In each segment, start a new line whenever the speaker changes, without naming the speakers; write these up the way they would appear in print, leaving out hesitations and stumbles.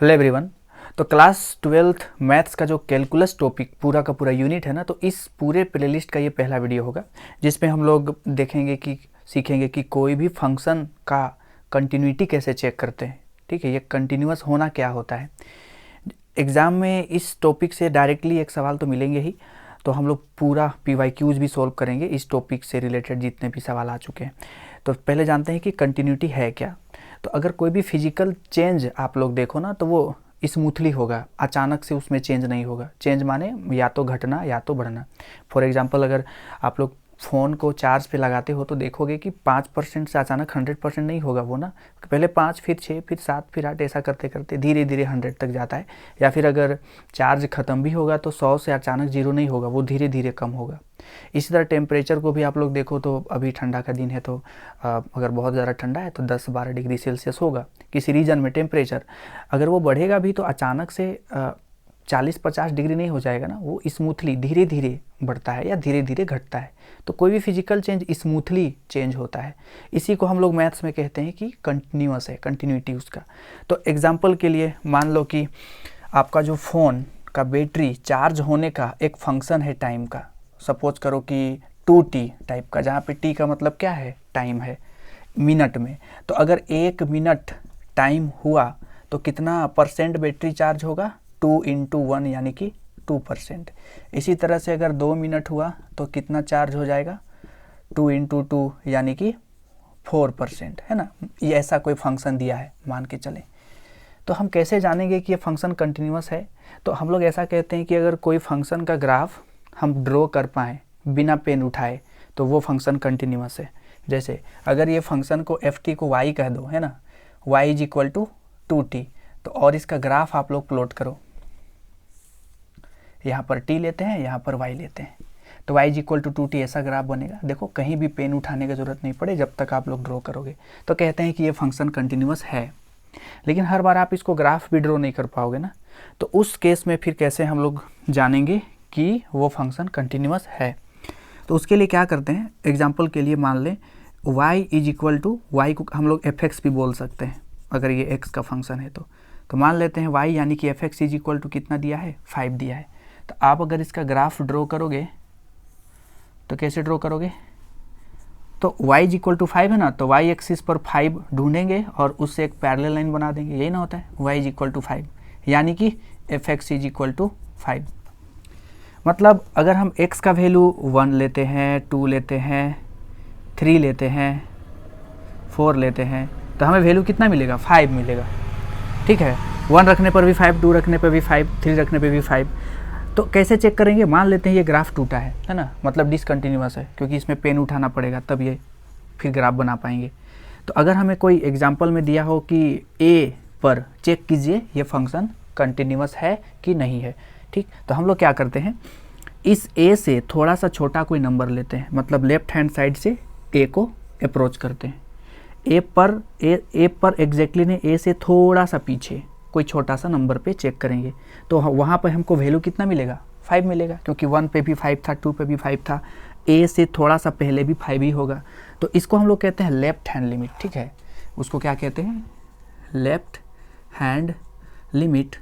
Hello everyone. तो class 12th maths का जो कैलकुलस टॉपिक पूरा का पूरा यूनिट है ना, तो इस पूरे प्लेलिस्ट का ये पहला वीडियो होगा जिसमें हम लोग देखेंगे कि सीखेंगे कि कोई भी फंक्शन का कंटिन्यूटी कैसे चेक करते हैं। ठीक है, ये कंटिन्यूअस होना क्या होता है। एग्ज़ाम में इस टॉपिक से डायरेक्टली एक सवाल तो मिलेंगे ही, तो हम लोग पूरा PYQs भी सॉल्व करेंगे इस टॉपिक से रिलेटेड जितने भी सवाल आ चुके हैं। तो पहले जानते हैं कि कंटिन्यूटी है क्या। तो अगर कोई भी फिजिकल चेंज आप लोग देखो ना, तो वो स्मूथली होगा, अचानक से उसमें चेंज नहीं होगा। चेंज माने या तो घटना या तो बढ़ना। फॉर एग्जांपल अगर आप लोग फ़ोन को चार्ज पे लगाते हो तो देखोगे कि 5% से अचानक 100% नहीं होगा वो ना, पहले 5 फिर 6 फिर 7 फिर 8 ऐसा करते करते धीरे धीरे 100 तक जाता है। या फिर अगर चार्ज ख़त्म भी होगा तो 100 से अचानक 0 नहीं होगा, वो धीरे धीरे कम होगा। इसी तरह टेम्परेचर को भी आप लोग देखो तो अभी ठंडा का दिन है तो अगर बहुत ज़्यादा ठंडा है तो 10-12 डिग्री सेल्सियस होगा किसी रीजन में टेम्परेचर। अगर वो बढ़ेगा भी तो अचानक से 40-50 डिग्री नहीं हो जाएगा ना, वो स्मूथली धीरे धीरे बढ़ता है या धीरे धीरे घटता है। तो कोई भी फिजिकल चेंज स्मूथली चेंज होता है, इसी को हम लोग मैथ्स में कहते हैं कि कंटिन्यूअस है, कंटिन्यूटी उसका। तो एग्जांपल के लिए मान लो कि आपका जो फ़ोन का बैटरी चार्ज होने का एक फंक्शन है टाइम का। सपोज करो कि 2t टाइप का, जहाँ पे t का मतलब क्या है, टाइम है मिनट में। तो अगर 1 मिनट टाइम हुआ तो कितना परसेंट बैटरी चार्ज होगा, 2 × 1 यानी कि 2%। इसी तरह से अगर 2 मिनट हुआ तो कितना चार्ज हो जाएगा, 2 × 2 यानी कि 4%, है ना। ये ऐसा कोई फंक्शन दिया है मान के चलें। तो हम कैसे जानेंगे कि ये फंक्शन कंटिन्यूअस है। तो हम लोग ऐसा कहते हैं कि अगर कोई फंक्शन का ग्राफ हम ड्रॉ कर पाएँ बिना पेन उठाए तो वो फंक्शन कंटिन्यूअस है। जैसे अगर ये फंक्शन को ft को y कह दो, है ना, y = 2t, तो और इसका ग्राफ आप लोग प्लॉट करो। यहाँ पर t लेते हैं, यहाँ पर y लेते हैं, तो y = 2t ऐसा ग्राफ बनेगा। देखो कहीं भी पेन उठाने की ज़रूरत नहीं पड़े जब तक आप लोग ड्रॉ करोगे। तो कहते हैं कि ये फंक्शन कंटिन्यूअस है। लेकिन हर बार आप इसको ग्राफ भी ड्रॉ नहीं कर पाओगे ना, तो उस केस में फिर कैसे हम लोग जानेंगे कि वो फंक्शन कंटिन्यूअस है। तो उसके लिए क्या करते हैं, एग्जांपल के लिए मान लें y = y को हम लोग fx भी बोल सकते हैं अगर ये x का फंक्शन है तो मान लेते हैं y यानी कि fx = कितना दिया है, 5 दिया है। तो आप अगर इसका ग्राफ ड्रॉ करोगे तो कैसे ड्रॉ करोगे, तो y = 5 है ना, तो y एक्सिस पर 5 ढूंढेंगे और उससे एक पैरेलल लाइन बना देंगे, यही ना होता है, y = 5 यानी कि fx = 5। मतलब अगर हम x का वैल्यू 1 लेते हैं, 2 लेते हैं, 3 लेते हैं, 4 लेते हैं, तो हमें वैल्यू कितना मिलेगा, 5 मिलेगा। ठीक है, 1 रखने पर भी 5, 2 रखने पर भी 5, 3 रखने पर भी 5। तो कैसे चेक करेंगे, मान लेते हैं ये ग्राफ टूटा है ना, मतलब डिसकंटिन्यूअस है, क्योंकि इसमें पेन उठाना पड़ेगा तब ये फिर ग्राफ बना पाएंगे। तो अगर हमें कोई एग्जाम्पल में दिया हो कि a पर चेक कीजिए ये फंक्शन कंटिन्यूअस है कि नहीं है, ठीक, तो हम लोग क्या करते हैं, इस a से थोड़ा सा छोटा कोई नंबर लेते हैं, मतलब लेफ्ट हैंड साइड से a को अप्रोच करते हैं। a पर एग्जैक्टली ने a से थोड़ा सा पीछे कोई छोटा सा नंबर पे चेक करेंगे, तो वहाँ पर हमको वैल्यू कितना मिलेगा, 5 मिलेगा, क्योंकि 1 पे भी 5 था, 2 पे भी 5 था, a से थोड़ा सा पहले भी 5 ही होगा। तो इसको हम लोग कहते हैं लेफ्ट हैंड लिमिट। ठीक है, उसको क्या कहते हैं, left hand limit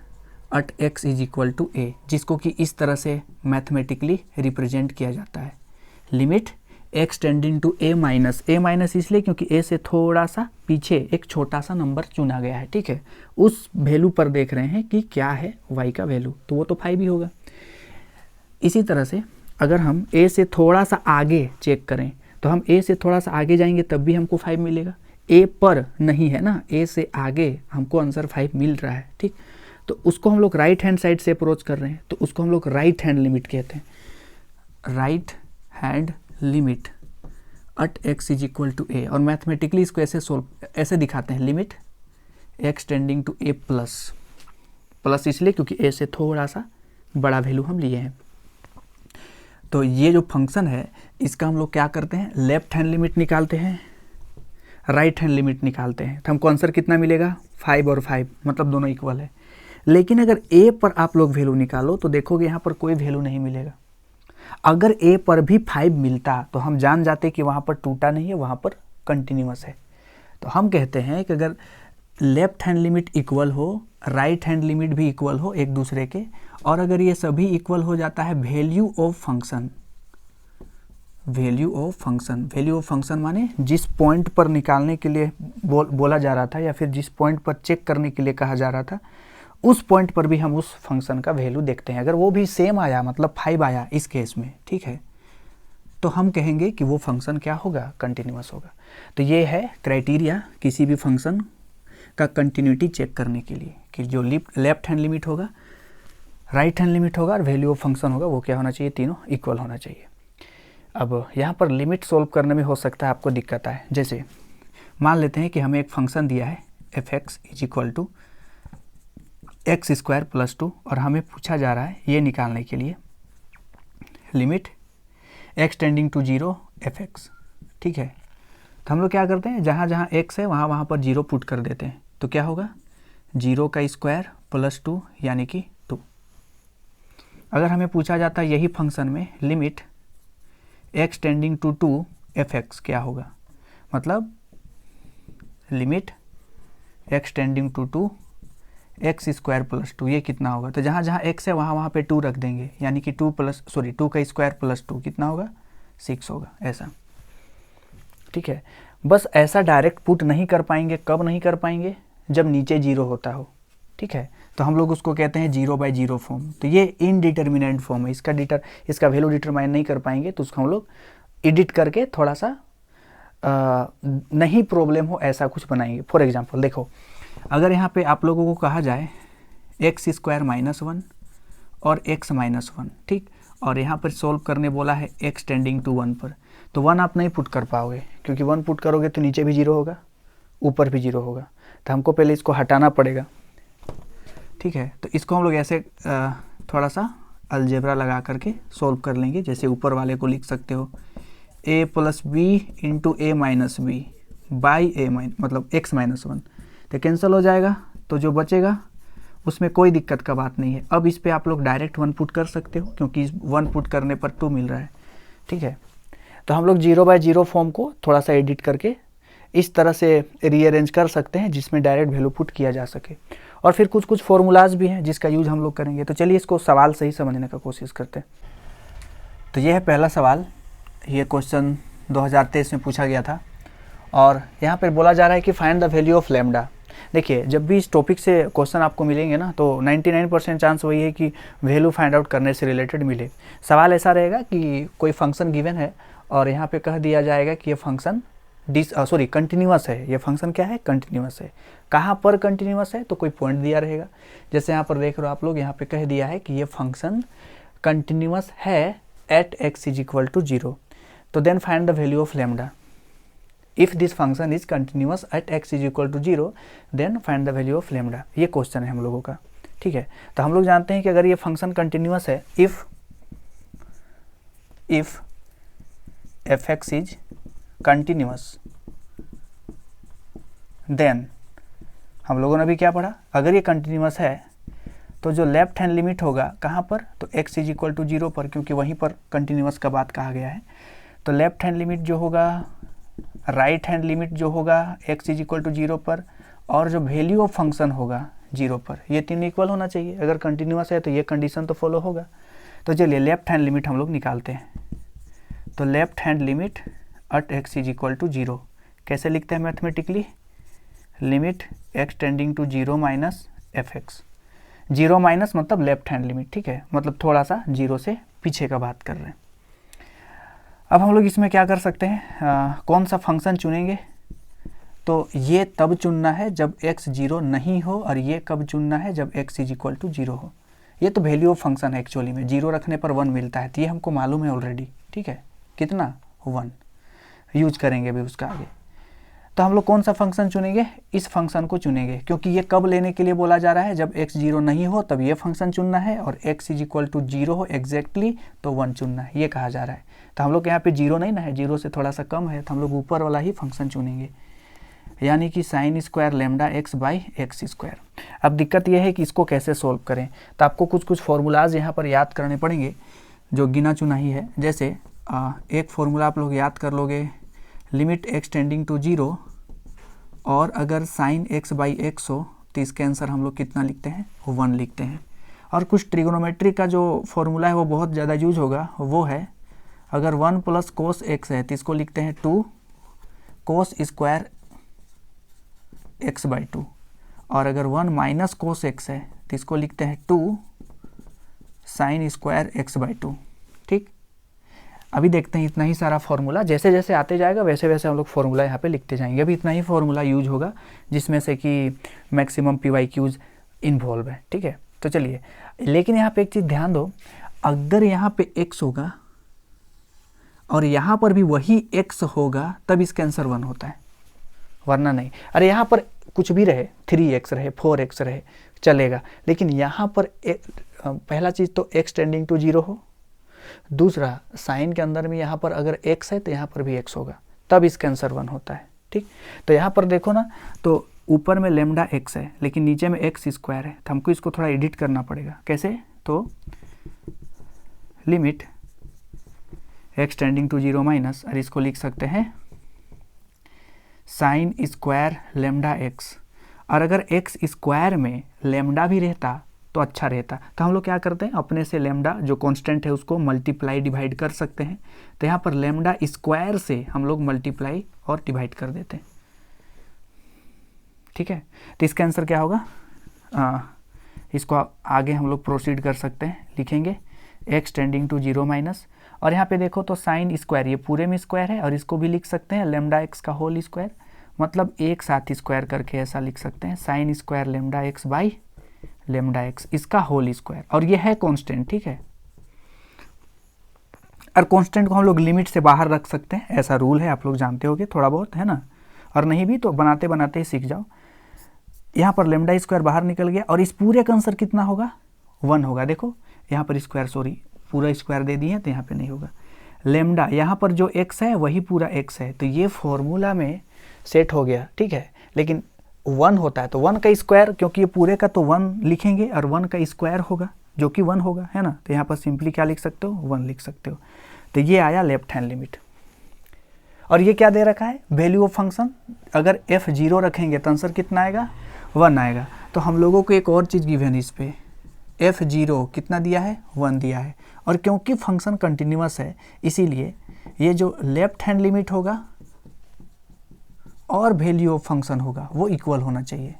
at x = a, जिसको कि इस तरह से मैथमेटिकली रिप्रेजेंट किया जाता है, limit x tending to a minus इसलिए क्योंकि a से थोड़ा सा पीछे एक छोटा सा नंबर चुना गया है। ठीक है, उस वैल्यू पर देख रहे हैं कि क्या है y का वैल्यू, तो वो तो 5 ही होगा। इसी तरह से अगर हम a से थोड़ा सा आगे चेक करें तो हम a से थोड़ा सा आगे जाएंगे तब भी हमको 5 मिलेगा। a पर नहीं है ना, a से आगे हमको आंसर 5 मिल रहा है। ठीक, तो उसको हम लोग राइट हैंड साइड से अप्रोच कर रहे हैं, तो उसको हम लोग राइट हैंड लिमिट कहते हैं, right hand limit at x = a। और मैथमेटिकली इसको ऐसे दिखाते हैं, limit x tending to a plus इसलिए क्योंकि a से थोड़ा सा बड़ा वैल्यू हम लिए हैं। तो ये जो फंक्शन है इसका हम लोग क्या करते हैं, लेफ्ट हैंड लिमिट निकालते हैं, राइट हैंड लिमिट निकालते हैं, तो हमको आंसर कितना मिलेगा, 5 और 5, मतलब दोनों इक्वल है। लेकिन अगर a पर आप लोग वैल्यू निकालो तो देखोगे यहाँ पर कोई वैल्यू नहीं मिलेगा। अगर a पर भी 5 मिलता तो हम जान जाते कि वहाँ पर टूटा नहीं है, वहाँ पर कंटिन्यूअस है। तो हम कहते हैं कि अगर लेफ्ट हैंड लिमिट इक्वल हो राइट हैंड लिमिट भी इक्वल हो एक दूसरे के, और अगर ये सभी इक्वल हो जाता है value of function, value of function, value of function माने जिस पॉइंट पर निकालने के लिए बोला जा रहा था या फिर जिस पॉइंट पर चेक करने के लिए कहा जा रहा था, उस पॉइंट पर भी हम उस फंक्शन का वैल्यू देखते हैं। अगर वो भी सेम आया, मतलब 5 आया इस केस में, ठीक है, तो हम कहेंगे कि वो फंक्शन क्या होगा, कंटिन्यूअस होगा। तो ये है क्राइटेरिया किसी भी फंक्शन का कंटिन्यूटी चेक करने के लिए, कि जो लेफ्ट हैंड लिमिट होगा, राइट हैंड लिमिट होगा और वैल्यू ऑफ फंक्शन होगा, वो क्या होना चाहिए, तीनों इक्वल होना चाहिए। अब यहाँ पर लिमिट सोल्व करने में हो सकता है आपको दिक्कत आए। जैसे मान लेते हैं कि हमें एक फंक्शन दिया है f x is equal to x square plus 2, और हमें पूछा जा रहा है ये निकालने के लिए limit x tending to 0 f x, ठीक है। तो हम लोग क्या करते हैं, जहाँ जहाँ एक्स है वहाँ पर 0 पुट कर देते हैं, तो क्या होगा 0 का स्क्वायर प्लस 2 यानी कि 2। अगर हमें पूछा जाता है यही फंक्शन में limit x tending to 2 f x, क्या होगा, मतलब limit x tending to 2 x square plus 2, ये कितना होगा, तो जहाँ जहाँ एक्स है वहाँ पे 2 रख देंगे, यानी कि 2 का स्क्वायर प्लस 2 कितना होगा, 6 होगा, ऐसा, ठीक है। बस ऐसा डायरेक्ट पुट नहीं कर पाएंगे, कब नहीं कर पाएंगे, जब नीचे 0 होता हो, ठीक है। तो हम लोग उसको कहते हैं 0/0 फॉर्म। तो ये इनडिटर्मिनेंट फॉर्म है, इसका वैल्यू डिटरमाइन नहीं कर पाएंगे, तो उसको हम लोग एडिट करके थोड़ा सा नहीं प्रॉब्लम हो ऐसा कुछ बनाएंगे। फॉर एग्जांपल देखो, अगर यहाँ पे आप लोगों को कहा जाए एक्स स्क्वायर -1 और x -1, ठीक, और यहाँ पर सॉल्व करने बोला है x टेंडिंग टू 1 पर, तो 1 आप नहीं पुट कर पाओगे, क्योंकि 1 पुट करोगे तो नीचे भी 0 होगा, ऊपर भी 0 होगा, तो हमको पहले इसको हटाना पड़ेगा, ठीक है। तो इसको हम लोग ऐसे थोड़ा सा अलजेब्रा लगा करके सॉल्व कर लेंगे। जैसे ऊपर वाले को लिख सकते हो a + b into a - b by a मतलब x -1, तो कैंसिल हो जाएगा, तो जो बचेगा उसमें कोई दिक्कत का बात नहीं है। अब इस पे आप लोग डायरेक्ट 1 पुट कर सकते हो, क्योंकि 1 पुट करने पर 2 मिल रहा है, ठीक है। तो हम लोग 0/0 फॉर्म को थोड़ा सा एडिट करके इस तरह से रीअरेंज कर सकते हैं जिसमें डायरेक्ट वैल्यू पुट किया जा सके। और फिर कुछ फॉर्मूलाज भी हैं जिसका यूज हम लोग करेंगे। तो चलिए इसको सवाल से ही समझने का कोशिश करते हैं। तो ये है पहला सवाल, ये क्वेश्चन 2023 में पूछा गया था, और यहाँ पर बोला जा रहा है कि find the value of lambda. देखिए, जब भी इस टॉपिक से क्वेश्चन आपको मिलेंगे ना, तो 99% चांस वही है कि वैल्यू फाइंड आउट करने से रिलेटेड मिले। सवाल ऐसा रहेगा कि कोई फंक्शन गिवन है और यहाँ पे कह दिया जाएगा कि ये फंक्शन कंटिन्यूअस है। ये फंक्शन क्या है, कंटिन्यूअस है। कहाँ पर कंटिन्यूअस है, तो कोई पॉइंट दिया रहेगा। जैसे यहाँ पर देख रहे हो आप लोग, यहाँ पे कह दिया है कि ये फंक्शन कंटिन्यूअस है एट x = 0, तो then find the value of lambda. If this function is continuous at x = 0, then find the value of lambda. ये क्वेश्चन है हम लोगों का, ठीक है। तो हम लोग जानते हैं कि अगर ये फंक्शन कंटिन्यूअस है, if f(x) is continuous, then हम लोगों ने अभी क्या पढ़ा, अगर ये कंटिन्यूअस है तो जो लेफ्ट हैंड लिमिट होगा कहाँ पर, तो x = 0 पर, क्योंकि वहीं पर कंटिन्यूअस का बात कहा गया है। तो लेफ्ट हैंड लिमिट जो होगा, राइट हैंड लिमिट जो होगा x = 0 पर, और जो वैल्यू ऑफ फंक्शन होगा 0 पर, ये तीन इक्वल होना चाहिए। अगर कंटिन्यूअस है तो ये कंडीशन तो फॉलो होगा। तो चलिए लेफ्ट हैंड लिमिट हम लोग निकालते हैं। तो left hand limit at x = 0 कैसे लिखते हैं mathematically, limit x tending to 0 - f(x). 0 minus मतलब लेफ्ट हैंड लिमिट, ठीक है, मतलब थोड़ा सा 0 से पीछे का बात कर रहे हैं। अब हम लोग इसमें क्या कर सकते हैं, कौन सा फंक्शन चुनेंगे, तो ये तब चुनना है जब x 0 नहीं हो, और ये कब चुनना है जब x = 0 हो। ये तो वैल्यू ऑफ फंक्शन है एक्चुअली में, 0 रखने पर 1 मिलता है, तो ये हमको मालूम है ऑलरेडी, ठीक है, कितना 1 यूज करेंगे अभी उसका आगे। तो हम लोग कौन सा फंक्शन चुनेंगे, इस फंक्शन को चुनेंगे, क्योंकि ये कब लेने के लिए बोला जा रहा है, जब x 0 नहीं हो तब ये फंक्शन चुनना है, और x = 0 हो एग्जैक्टली तो 1 चुनना है, ये कहा जा रहा है। तो हम लोग यहाँ पे 0 नहीं ना है, 0 से थोड़ा सा कम है, तो हम लोग ऊपर वाला ही फंक्शन चुनेंगे, यानी कि sin² λx/x²। अब दिक्कत ये है कि इसको कैसे सोल्व करें, तो आपको कुछ फॉर्मूलाज यहाँ पर याद करने पड़ेंगे जो गिना चुना ही है। जैसे एक फॉर्मूला आप लोग याद कर लोगे, लिमिट x टेंडिंग टू 0, और अगर sin x/x हो तो इसके आंसर हम लोग कितना लिखते हैं, 1 लिखते हैं। और कुछ ट्रिग्नोमेट्री का जो फॉर्मूला है वो बहुत ज़्यादा यूज होगा, वो है अगर 1 + cos x है तो इसको लिखते हैं 2 cos स्क्वायर x/2, और अगर 1 - cos x है तो इसको लिखते हैं 2 sin स्क्वायर x/2। ठीक, अभी देखते हैं इतना ही सारा फॉर्मूला, जैसे जैसे आते जाएगा वैसे वैसे हम लोग फॉर्मूला यहाँ पे लिखते जाएंगे। अभी इतना ही फॉर्मूला यूज होगा जिसमें से कि मैक्सिमम PYQs इन्वॉल्व है। ठीक है, तो चलिए, लेकिन यहाँ पे एक चीज़ ध्यान दो, अगर यहाँ पे x होगा और यहाँ पर भी वही x होगा तब इसका आंसर 1 होता है, वरना नहीं। अरे यहाँ पर कुछ भी रहे, 3x रहे, 4x रहे, चलेगा, लेकिन यहाँ पर पहला चीज़ तो x टेंडिंग टू 0 हो, दूसरा साइन के अंदर में यहाँ पर अगर x है तो यहाँ पर भी x होगा, तब इसका आंसर 1 होता है। ठीक, तो यहाँ पर देखो ना, तो ऊपर में लैम्डा x है लेकिन नीचे में x स्क्वायर है, तो हमको इसको थोड़ा एडिट करना पड़ेगा। कैसे, तो limit x tending to 0 minus, और इसको लिख सकते हैं साइन स्क्वायर लैम्डा x, और अगर x स्क्वायर में लैम्डा भी रहता तो अच्छा रहता, तो हम लोग क्या करते हैं, अपने से लैम्डा जो कांस्टेंट है उसको मल्टीप्लाई डिवाइड कर सकते हैं, तो यहाँ पर लैम्डा स्क्वायर से हम लोग मल्टीप्लाई और डिवाइड कर देते हैं। ठीक है, तो इसका आंसर क्या होगा, इसको आगे हम लोग प्रोसीड कर सकते हैं, लिखेंगे x टेंडिंग टू 0 माइनस, और यहाँ पे देखो तो साइन स्क्वायर, ये पूरे में स्क्वायर है, और इसको भी लिख सकते हैं लैम्डा x का होल स्क्वायर, मतलब एक साथ स्क्वायर करके ऐसा लिख सकते हैं sine square lambda x by lambda x, इसका होल स्क्वायर, और ये है कांस्टेंट। ठीक है, और कांस्टेंट को हम लोग लिमिट से बाहर रख सकते हैं, ऐसा रूल है, आप लोग जानते होंगे थोड़ा बहुत, है ना, और नहीं भी तो बनाते बनाते ही सीख जाओ। यहाँ पर लैम्डा स्क्वायर बाहर निकल गया, और इस पूरे का आंसर कितना होगा, 1 होगा। देखो यहाँ पर स्क्वायर, सॉरी पूरा स्क्वायर दे दिए तो यहाँ पे नहीं होगा। लैम्डा यहाँ पर जो x है वही पूरा x है, तो ये फॉर्मूला में सेट हो गया। ठीक है, लेकिन 1 होता है तो 1 का स्क्वायर, क्योंकि ये पूरे का तो 1 लिखेंगे और 1 का स्क्वायर होगा जो कि 1 होगा, है ना, तो यहाँ पर सिंपली क्या लिख सकते हो, 1 लिख सकते हो। तो ये आया लेफ्ट हैंड लिमिट। और ये क्या दे रखा है, वैल्यू ऑफ फंक्शन, अगर f0 रखेंगे तो आंसर कितना आएगा, 1 आएगा। तो हम लोगों को एक और चीज़ गिवन है, इस पे f0 कितना दिया है, 1 दिया है, और क्योंकि फंक्शन कंटिन्यूअस है इसीलिए ये जो लेफ्ट हैंड लिमिट होगा और वैल्यू ऑफ फंक्शन होगा वो इक्वल होना चाहिए।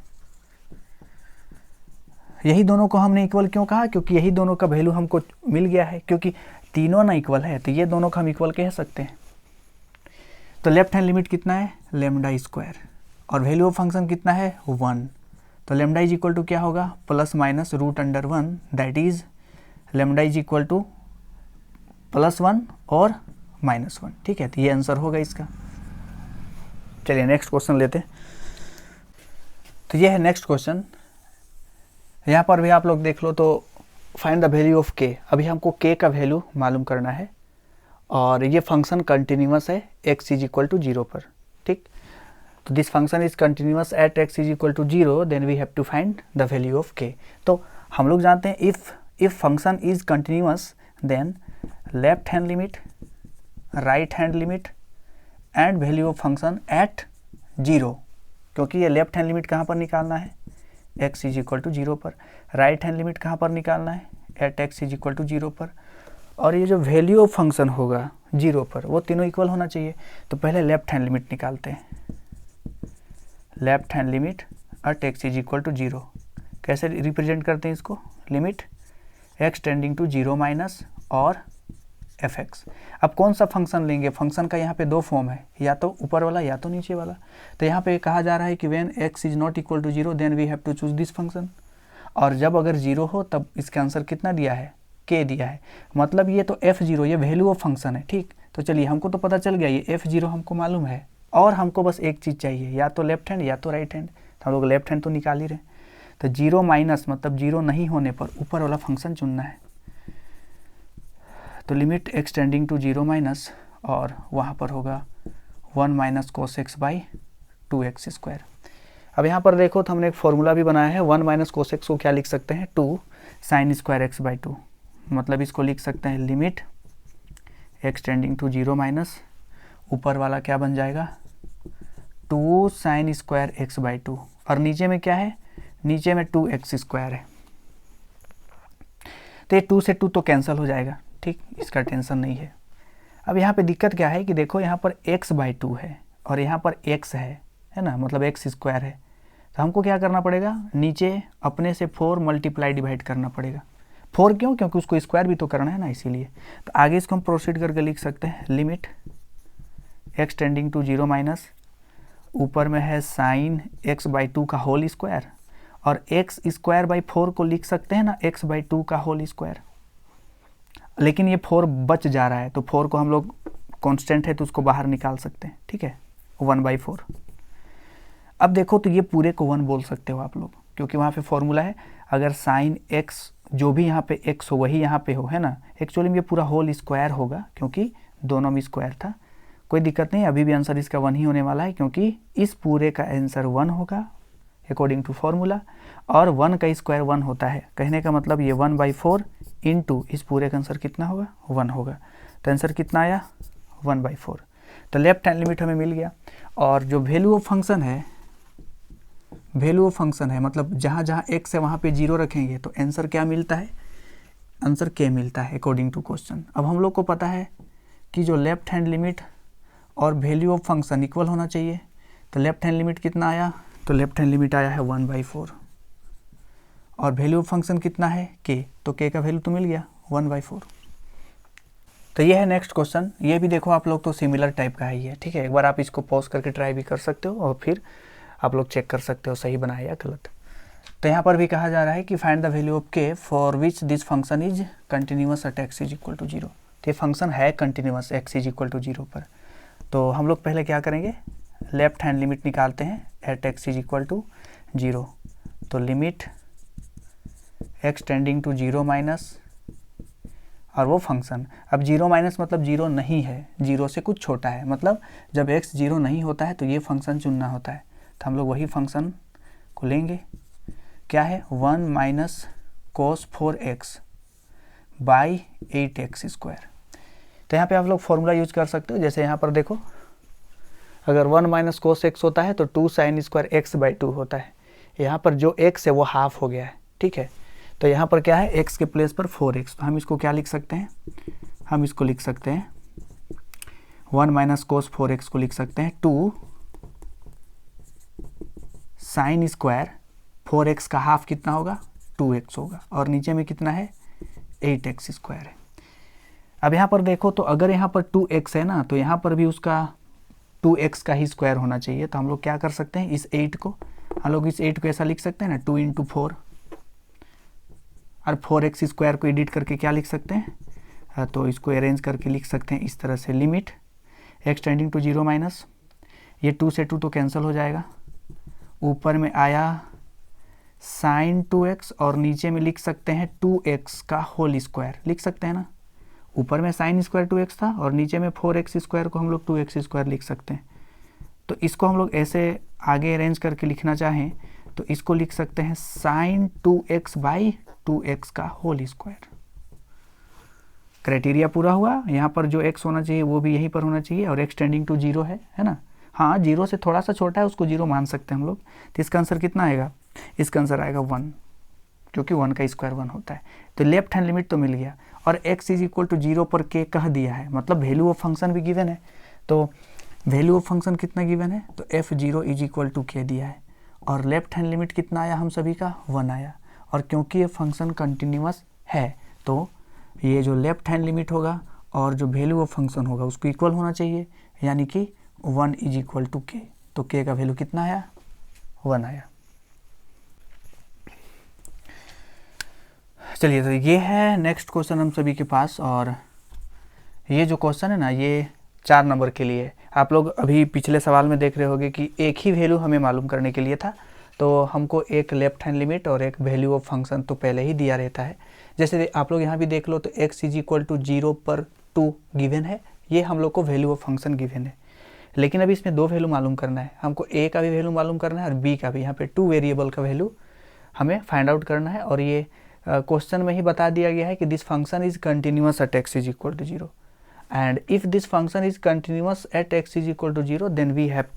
यही दोनों को हमने इक्वल क्यों कहा, क्योंकि यही दोनों का वैल्यू हमको मिल गया है, क्योंकि तीनों ना इक्वल है तो ये दोनों का हम इक्वल कह सकते हैं। तो लेफ्ट हैंड लिमिट कितना है, लैम्डा स्क्वायर, और वैल्यू ऑफ फंक्शन कितना है, 1। तो लैम्डा इज इक्वल टू क्या होगा, +- √1, that is lambda is equal to +1 और -1। ठीक है, तो ये आंसर होगा इसका। चलिए नेक्स्ट क्वेश्चन लेते हैं। तो ये है नेक्स्ट क्वेश्चन, यहाँ पर भी आप लोग देख लो, तो find the value of k। अभी हमको k का वैल्यू मालूम करना है, और ये फंक्शन कंटिन्यूअस है x इज इक्वल टू 0 पर। ठीक, तो this function is continuous at x is equal to 0, then we have to find the value of k। तो हम लोग जानते हैं if function is continuous then left hand limit, right hand limit and value of function at 0, क्योंकि ये left hand limit कहाँ पर निकालना है, x इज इक्वल टू 0 पर, राइट हैंड लिमिट कहाँ पर निकालना है, at x is equal to 0 पर, और ये जो वैल्यू ऑफ फंक्शन होगा 0 पर वो तीनों इक्वल होना चाहिए। तो पहले लेफ्ट हैंड लिमिट निकालते हैं, left hand limit at x is equal to 0, कैसे रिप्रेजेंट करते हैं इसको, limit x tending to 0 minus और fx। अब कौन सा फंक्शन लेंगे, फंक्शन का यहाँ पे दो फॉर्म है, या तो ऊपर वाला या तो नीचे वाला। तो यहाँ पे कहा जा रहा है कि when x is not equal to 0 then we have to choose this function, और जब अगर 0 हो तब इसका आंसर कितना दिया है, k दिया है, मतलब ये तो f0 ये वैल्यू ऑफ फंक्शन है। ठीक, तो चलिए हमको तो पता चल गया ये f0 हमको मालूम है, और हमको बस एक चीज़ चाहिए, या तो लेफ्ट हैंड या तो राइट हैंड। तो हम लोग लेफ्ट हैंड तो निकाल ही रहे, तो 0 माइनस मतलब 0 नहीं होने पर ऊपर वाला फंक्शन चुनना है। तो limit x tending to 0 minus, और वहाँ पर होगा 1 - cos x by 2x square. अब यहाँ पर देखो तो हमने एक फॉर्मूला भी बनाया है, 1 - cos x को क्या लिख सकते हैं, 2 sin स्क्वायर x बाई 2, मतलब इसको लिख सकते हैं limit x tending to 0 minus, ऊपर वाला क्या बन जाएगा 2 sin स्क्वायर x बाई 2, और नीचे में क्या है नीचे में 2x² है। तो ये 2 से 2 तो कैंसिल हो जाएगा, ठीक, इसका टेंशन नहीं है। अब यहाँ पे दिक्कत क्या है कि देखो यहाँ पर x/2 है और यहाँ पर x है ना, मतलब x² है। तो हमको क्या करना पड़ेगा, नीचे अपने से 4 मल्टीप्लाई डिवाइड करना पड़ेगा। 4 क्यों, क्योंकि उसको स्क्वायर भी तो करना है ना, इसीलिए। तो आगे इसको हम प्रोसीड करके लिख सकते हैं, limit x tending to 0 minus, ऊपर में है साइन x/2 का होल स्क्वायर, और x²/4 को लिख सकते हैं ना x/2 का होल स्क्वायर। लेकिन ये 4 बच जा रहा है, तो 4 को हम लोग कांस्टेंट है तो उसको बाहर निकाल सकते हैं, ठीक है, 1/4। अब देखो तो ये पूरे को 1 बोल सकते हो आप लोग, क्योंकि वहाँ पे फॉर्मूला है, अगर साइन x जो भी यहाँ पे x हो वही यहाँ पे हो, है ना। एक्चुअली में ये पूरा होल स्क्वायर होगा, क्योंकि दोनों में स्क्वायर था। कोई दिक्कत नहीं, अभी भी आंसर इसका 1 ही होने वाला है, क्योंकि इस पूरे का आंसर 1 होगा अकॉर्डिंग टू फॉर्मूला, और 1 का स्क्वायर 1 होता है। कहने का मतलब ये 1/4 इंटू इस पूरे का आंसर कितना होगा, 1 होगा। तो आंसर कितना आया, 1/4। तो लेफ्ट हैंड लिमिट हमें मिल गया। और जो वैल्यू ऑफ फंक्शन है, वैल्यू ऑफ फंक्शन है मतलब जहाँ जहाँ x है वहाँ पे 0 रखेंगे तो आंसर क्या मिलता है, आंसर k मिलता है अकॉर्डिंग टू क्वेश्चन। अब हम लोग को पता है कि जो लेफ्ट हैंड लिमिट और वैल्यू ऑफ फंक्शन इक्वल होना चाहिए। तो लेफ्ट हैंड लिमिट कितना आया, तो लेफ्ट हैंड लिमिट आया है 1/4, और वैल्यू ऑफ फंक्शन कितना है k, तो k का वैल्यू तो मिल गया 1/4। तो ये है नेक्स्ट क्वेश्चन। ये भी देखो आप लोग तो सिमिलर टाइप का है ये, ठीक है। एक बार आप इसको पॉज करके ट्राई भी कर सकते हो और फिर आप लोग चेक कर सकते हो सही बनाया या गलत। तो यहाँ पर भी कहा जा रहा है कि find the value of k for which this function is continuous at x is equal to 0। तो ये फंक्शन है continuous x is equal to 0 पर। तो हम लोग पहले क्या करेंगे, लेफ्ट हैंड लिमिट निकालते हैं at x is equal to 0। तो limit x tending to 0 minus, और वो फंक्शन, अब 0 माइनस मतलब 0 नहीं है, 0 से कुछ छोटा है, मतलब जब x 0 नहीं होता है तो ये फंक्शन चुनना होता है। तो हम लोग वही फंक्शन को लेंगे, क्या है 1 minus cos 4x by 8x²। तो यहाँ पे आप लोग फॉर्मूला यूज कर सकते हो। जैसे यहाँ पर देखो, अगर 1 माइनस cos x होता है तो 2 sin स्क्वायर x/2 होता है। यहाँ पर जो x है वो हाफ हो गया है, ठीक है। तो यहाँ पर क्या है, x के प्लेस पर 4x, तो हम इसको क्या लिख सकते हैं, हम इसको लिख सकते हैं 1 माइनस cos 4x को लिख सकते हैं 2 साइन स्क्वायर 4x का हाफ कितना होगा, 2x होगा, और नीचे में कितना है 8x² है। अब यहाँ पर देखो तो अगर यहाँ पर 2x है ना, तो यहाँ पर भी उसका 2x का ही स्क्वायर होना चाहिए। तो हम लोग क्या कर सकते हैं, इस 8 को हम लोग इस 8 को ऐसा लिख सकते हैं ना 2 × 4, और 4x² को एडिट करके क्या लिख सकते हैं, तो इसको अरेंज करके लिख सकते हैं इस तरह से, limit x tending to 0 minus, ये 2 से 2 तो कैंसिल हो जाएगा, ऊपर में आया साइन 2x, और नीचे में लिख सकते हैं 2x का होल स्क्वायर, लिख सकते हैं ना, ऊपर में साइन स्क्वायर 2x था और नीचे में 4x² को हम लोग 2x² लिख सकते हैं। तो इसको हम लोग ऐसे आगे अरेंज करके लिखना चाहें तो इसको लिख सकते हैं साइन 2x बाई 2x का होल स्क्वायर। क्राइटेरिया पूरा हुआ, यहाँ पर जो x होना चाहिए वो भी यहीं पर होना चाहिए, और x टेंडिंग टू 0 है ना। हाँ, 0 से थोड़ा सा छोटा है, उसको 0 मान सकते हैं हम लोग। तो इसका आंसर कितना आएगा, इसका आंसर आएगा 1, क्योंकि 1 का स्क्वायर 1 होता है। तो लेफ्ट हैंड लिमिट तो मिल गया, और x इज इक्वल टू 0 पर k कह दिया है, मतलब वैल्यू ऑफ फंक्शन भी गिवन है। तो वैल्यू ऑफ फंक्शन कितना गिवन है, तो f0 is equal to k दिया है, और लेफ्ट हैंड लिमिट कितना आया हम सभी का, 1 आया। और क्योंकि ये फंक्शन कंटिन्यूअस है तो ये जो लेफ्ट हैंड लिमिट होगा और जो वैल्यू ऑफ फंक्शन होगा उसको इक्वल होना चाहिए, यानी कि 1 इज इक्वल टू k। तो k का वैल्यू कितना आया, 1 आया। चलिए, तो ये है नेक्स्ट क्वेश्चन हम सभी के पास, और ये जो क्वेश्चन है ना ये 4 नंबर के लिए। आप लोग अभी पिछले सवाल में देख रहे होंगे कि एक ही वैल्यू हमें मालूम करने के लिए था, तो हमको एक लेफ्ट हैंड लिमिट और एक वैल्यू ऑफ फंक्शन तो पहले ही दिया रहता है। जैसे आप लोग यहाँ भी देख लो तो x इज इक्वल टू 0 पर 2 गिवन है, ये हम लोग को वैल्यू ऑफ फंक्शन गिवन है। लेकिन अभी इसमें 2 वैल्यू मालूम करना है, हमको a का भी वैल्यू मालूम करना है और b का भी। यहाँ पे 2 वेरिएबल का वैल्यू हमें फाइंड आउट करना है, और ये क्वेश्चन में ही बता दिया गया है कि this function is continuous at x is equal to 0, and if this function is continuous at x is equal to 0 then we have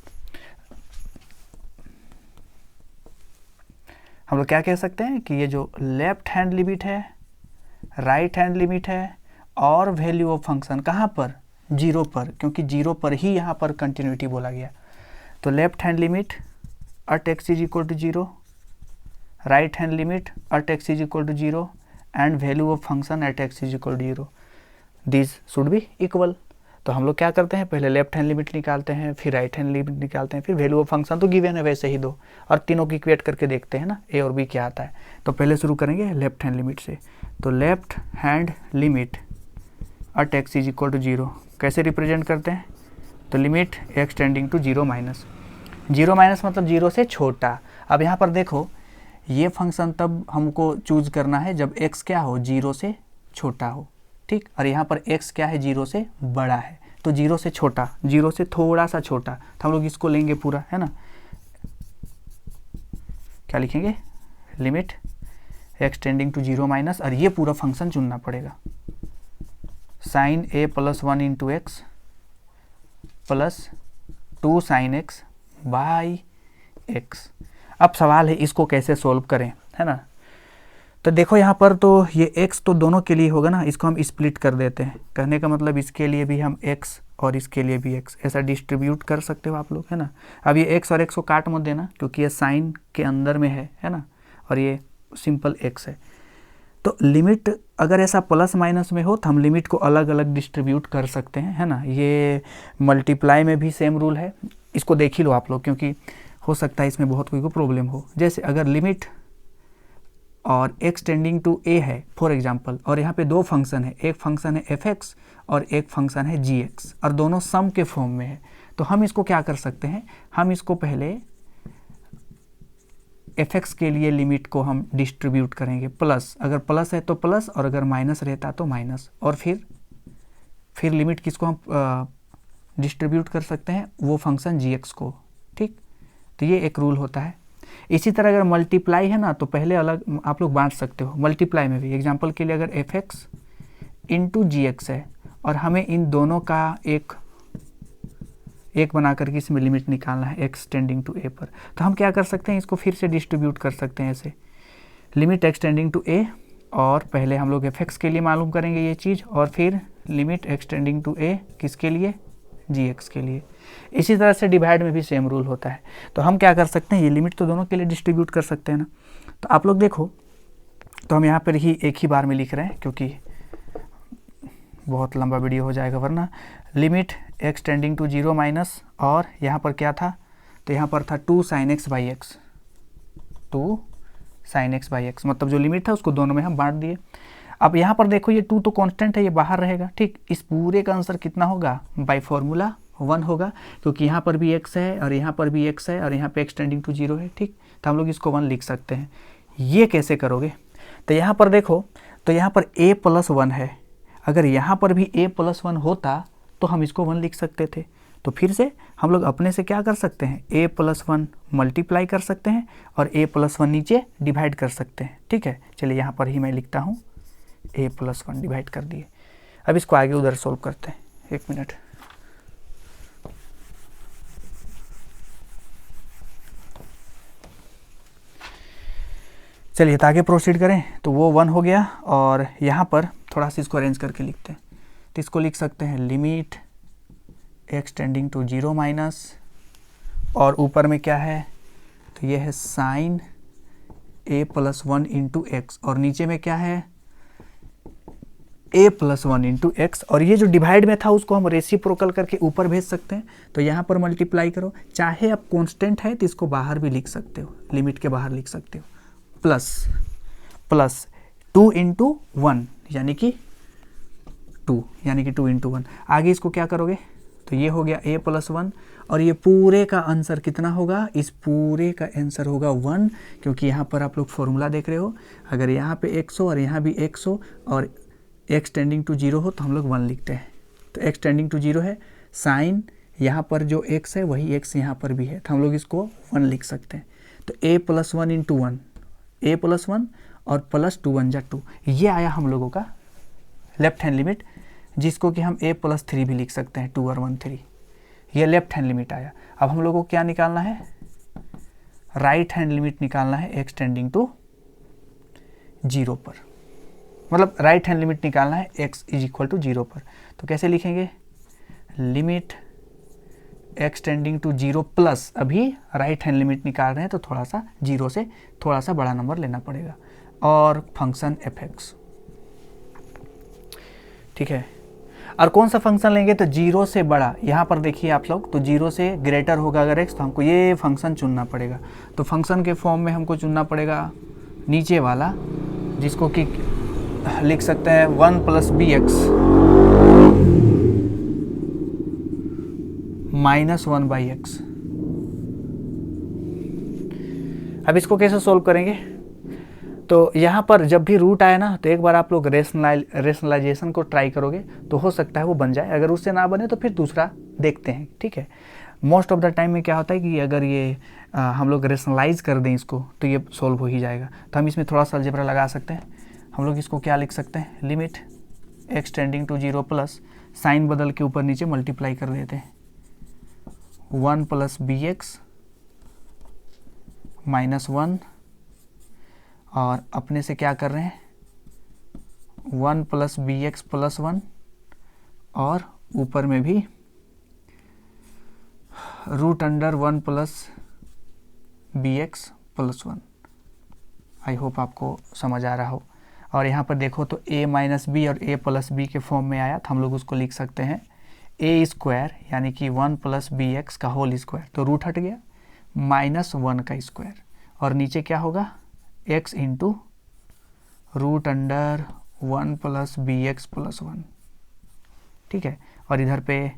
हम लोग क्या कह सकते हैं कि ये जो लेफ्ट हैंड लिमिट है, राइट हैंड लिमिट है, और वैल्यू ऑफ फंक्शन कहाँ पर, 0 पर, क्योंकि 0 पर ही यहाँ पर कंटिन्यूटी बोला गया। तो left hand limit at x is equal to 0, right hand limit at x is equal to 0 and value of function at x is equal to 0, these should be equal। तो हम लोग क्या करते हैं, पहले लेफ्ट हैंड लिमिट निकालते हैं, फिर राइट हैंड लिमिट निकालते हैं, फिर वैल्यू ऑफ फंक्शन तो गिवन है वैसे ही दो, और तीनों की इक्वेट करके देखते हैं ना ए और बी क्या आता है। तो पहले शुरू करेंगे लेफ्ट हैंड लिमिट से। तो left hand limit at x is equal to 0 कैसे रिप्रेजेंट करते हैं, तो limit x tending to 0 minus, 0 minus मतलब 0 से छोटा। अब यहाँ पर देखो ये फंक्शन तब हमको चूज करना है जब x क्या हो, 0 से छोटा हो, ठीक, और यहाँ पर x क्या है, 0 से बड़ा है। तो 0 से छोटा, 0 से थोड़ा सा छोटा, तो हम लोग इसको लेंगे पूरा, है ना, क्या लिखेंगे, limit x tending to 0 minus, और ये पूरा फंक्शन चुनना पड़ेगा, sine a plus 1 into x plus 2 sine x by x. अब सवाल है इसको कैसे सोल्व करें, है ना। तो देखो यहाँ पर तो ये x तो दोनों के लिए होगा ना, इसको हम स्प्लिट कर देते हैं। कहने का मतलब इसके लिए भी हम x और इसके लिए भी x ऐसा डिस्ट्रीब्यूट कर सकते हो आप लोग, है ना। अब ये x और x को काट मत देना क्योंकि ये साइन के अंदर में है ना, और ये सिंपल x है। तो लिमिट अगर ऐसा प्लस माइनस में हो तो हम लिमिट को अलग अलग डिस्ट्रीब्यूट कर सकते हैं, है ना। ये मल्टीप्लाई में भी सेम रूल है, इसको देख ही लो आप लोग, क्योंकि हो सकता है इसमें बहुत कोई को प्रॉब्लम हो। जैसे अगर लिमिट और x टेंडिंग टू a है फॉर एग्जांपल, और यहाँ पे दो फंक्शन है, एक फंक्शन है fx और एक फंक्शन है gx, और दोनों सम के फॉर्म में है, तो हम इसको क्या कर सकते हैं, हम इसको पहले fx के लिए लिमिट को हम डिस्ट्रीब्यूट करेंगे प्लस, अगर प्लस है तो प्लस, और अगर माइनस रहता तो माइनस, और फिर लिमिट किसको हम डिस्ट्रीब्यूट कर सकते हैं, वो फंक्शन gx को, ठीक। तो ये एक रूल होता है। इसी तरह अगर मल्टीप्लाई है ना, तो पहले अलग आप लोग बांट सकते हो मल्टीप्लाई में भी। एग्जांपल के लिए अगर fx इंटू gx है और हमें इन दोनों का एक बना करके इसमें लिमिट निकालना है x टेंडिंग टू a पर, तो हम क्या कर सकते हैं, इसको फिर से डिस्ट्रीब्यूट कर सकते हैं ऐसे, limit x tending to a, और पहले हम लोग fx के लिए मालूम करेंगे ये चीज़, और फिर limit x tending to a किसके लिए, gx के लिए। इसी तरह से डिवाइड में भी सेम रूल होता है। तो हम क्या कर सकते हैं, ये लिमिट तो दोनों के लिए डिस्ट्रीब्यूट कर सकते हैं ना। तो आप लोग देखो, तो हम यहाँ पर ही एक ही बार में लिख रहे हैं क्योंकि बहुत लंबा वीडियो हो जाएगा वरना। Limit x tending to 0 minus, और यहाँ पर क्या था, तो यहाँ पर था 2 sine x by x, 2 sine x by x, मतलब जो लिमिट था उसको दोनों में हम बांट दिए। अब यहाँ पर देखो ये 2 तो कांस्टेंट है, ये बाहर रहेगा, ठीक। इस पूरे का आंसर कितना होगा, बाय फॉर्मूला 1 होगा, क्योंकि यहाँ पर भी x है और यहाँ पर भी x है और यहाँ पे x टेंडिंग टू 0 है, ठीक। तो हम लोग इसको 1 लिख सकते हैं। ये कैसे करोगे, तो यहाँ पर देखो, तो यहाँ पर a प्लस 1 है, अगर यहाँ पर भी a प्लस 1 होता तो हम इसको 1 लिख सकते थे। तो फिर से हम लोग अपने से क्या कर सकते हैं, a प्लस 1 मल्टीप्लाई कर सकते हैं और a प्लस 1 नीचे डिवाइड कर सकते हैं, ठीक है। चलिए यहाँ पर ही मैं लिखता हूँ a प्लस 1 डिवाइड कर दिए। अब इसको आगे उधर सोल्व करते हैं, 1 मिनट। चलिए तो आगे प्रोसीड करें। तो वो 1 हो गया, और यहाँ पर थोड़ा सा इसको अरेंज करके लिखते हैं। तो इसको लिख सकते हैं limit x tending to 0 minus, और ऊपर में क्या है, तो ये है sine a plus 1 into x, और नीचे में क्या है, a प्लस 1 इंटू एक्स, और ये जो डिवाइड में था उसको हम रेसिप्रोकल करके ऊपर भेज सकते हैं। तो यहाँ पर मल्टीप्लाई करो, चाहे आप कांस्टेंट है तो इसको बाहर भी लिख सकते हो, लिमिट के बाहर लिख सकते हो, प्लस 2 इंटू 1 यानी कि 2 इंटू 1। आगे इसको क्या करोगे, तो ये हो गया a प्लस 1, और ये पूरे का आंसर कितना होगा, इस पूरे का आंसर होगा 1, क्योंकि यहाँ पर आप लोग फॉर्मूला देख रहे हो, अगर यहाँ पे x हो और यहाँ भी x हो और x टेंडिंग टू 0 हो तो हम लोग 1 लिखते हैं। तो x टेंडिंग टू 0 है, साइन यहाँ पर जो x है वही x यहाँ पर भी है, तो हम लोग इसको 1 लिख सकते हैं। तो a plus 1 into 1, a plus 1 और प्लस 2 1 जा 2, ये आया हम लोगों का लेफ्ट हैंड लिमिट, जिसको कि हम a प्लस 3 भी लिख सकते हैं, 2 और 1 3, ये लेफ्ट हैंड लिमिट आया। अब हम लोगों को क्या निकालना है, राइट हैंड लिमिट निकालना है एक्स टेंडिंग टू 0 पर, मतलब राइट हैंड लिमिट निकालना है x इज इक्वल टू 0 पर। तो कैसे लिखेंगे, limit x tending to 0 plus, अभी राइट हैंड लिमिट निकाल रहे हैं तो थोड़ा सा 0 से थोड़ा सा बड़ा नंबर लेना पड़ेगा, और फंक्शन fx, ठीक है। और कौन सा फंक्शन लेंगे, तो 0 से बड़ा, यहाँ पर देखिए आप लोग, तो 0 से ग्रेटर होगा अगर x तो हमको ये फंक्शन चुनना पड़ेगा। तो फंक्शन के फॉर्म में हमको चुनना पड़ेगा नीचे वाला, जिसको कि लिख सकते हैं 1 plus b x minus 1 by x. अब इसको कैसे सोल्व करेंगे, तो यहाँ पर जब भी रूट आए ना, तो एक बार आप लोग रेशनलाइजेशन को ट्राई करोगे तो हो सकता है वो बन जाए, अगर उससे ना बने तो फिर दूसरा देखते हैं, ठीक है। मोस्ट ऑफ द टाइम में क्या होता है कि अगर ये हम लोग रेशनलाइज कर दें इसको तो ये सोल्व हो ही जाएगा। तो हम इसमें थोड़ा सा अलजेब्रा लगा सकते हैं। हम लोग इसको क्या लिख सकते हैं, limit x tending to 0 plus, sine बदल के ऊपर नीचे मल्टीप्लाई कर देते हैं, 1 प्लस बी एक्स माइनस 1, और अपने से क्या कर रहे हैं 1 प्लस बी एक्स प्लस 1, और ऊपर में भी root under 1 plus b x plus 1। I hope आपको समझ आ रहा हो। और यहाँ पर देखो तो a माइनस बी और a प्लस बी के फॉर्म में आया, तो हम लोग उसको लिख सकते हैं a स्क्वायर यानी कि 1 प्लस बी एक्स का होल स्क्वायर, तो रूट हट गया, माइनस 1 का स्क्वायर, और नीचे क्या होगा x into root under 1 plus b x plus 1, ठीक है। और इधर पे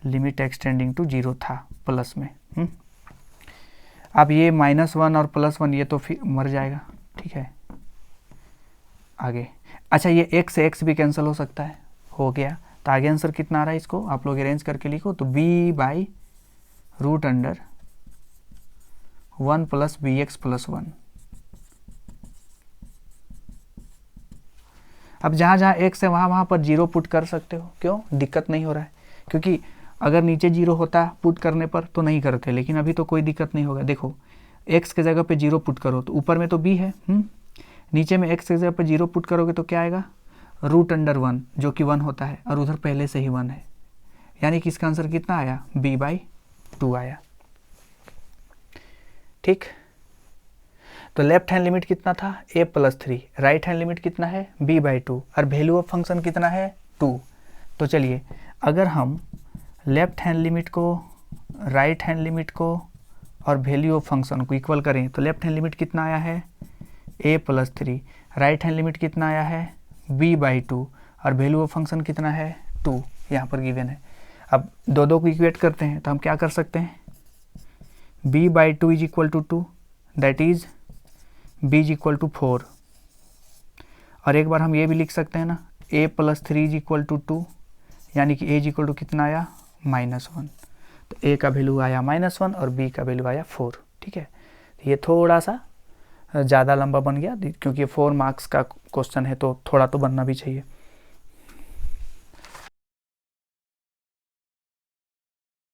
लिमिट एक्स टेंडिंग टू 0 था प्लस में। अब ये -1 और +1 ये तो फिर मर जाएगा, ठीक है। आगे अच्छा, ये x से x भी कैंसिल हो सकता है, हो गया। तो आगे आंसर कितना आ रहा है, इसको आप लोग अरेंज करके लिखो, तो b by root under 1 plus b x plus 1। अब जहाँ जहाँ x है वहाँ पर 0 पुट कर सकते हो, क्यों, दिक्कत नहीं हो रहा है, क्योंकि अगर नीचे 0 होता पुट करने पर तो नहीं करते, लेकिन अभी तो कोई दिक्कत नहीं होगा। देखो x के जगह पे 0 पुट करो तो ऊपर में तो b है, नीचे में x के जगह पे 0 पुट करोगे तो क्या आएगा, रूट अंडर 1 जो कि 1 होता है, और उधर पहले से ही 1 है, यानी कि इसका आंसर कितना आया, b बाई 2 आया, ठीक। तो लेफ्ट हैंड लिमिट कितना था, a plus 3, right hand limit कितना है, b बाई 2, और वैल्यू ऑफ फंक्शन कितना है 2। तो चलिए अगर हम लेफ्ट हैंड लिमिट को, राइट हैंड लिमिट को और वैल्यू ऑफ फंक्शन को इक्वल करें तो लेफ्ट हैंड लिमिट कितना आया है a plus 3, right hand limit कितना आया है b बाई 2, और वैल्यू ऑफ फंक्शन कितना है 2, यहाँ पर गिवन है। अब दो को इक्वेट करते हैं तो हम क्या कर सकते हैं, b by 2 is equal to 2, that is b is equal to 4, और एक बार हम ये भी लिख सकते हैं ना, a plus 3 is equal to 2, यानी कि a इज इक्वल टू कितना आया -1। तो a का वैल्यू आया -1 और b का वैल्यू आया 4, ठीक है। ये थोड़ा सा ज़्यादा लंबा बन गया क्योंकि 4 मार्क्स का क्वेश्चन है तो थोड़ा तो बनना भी चाहिए।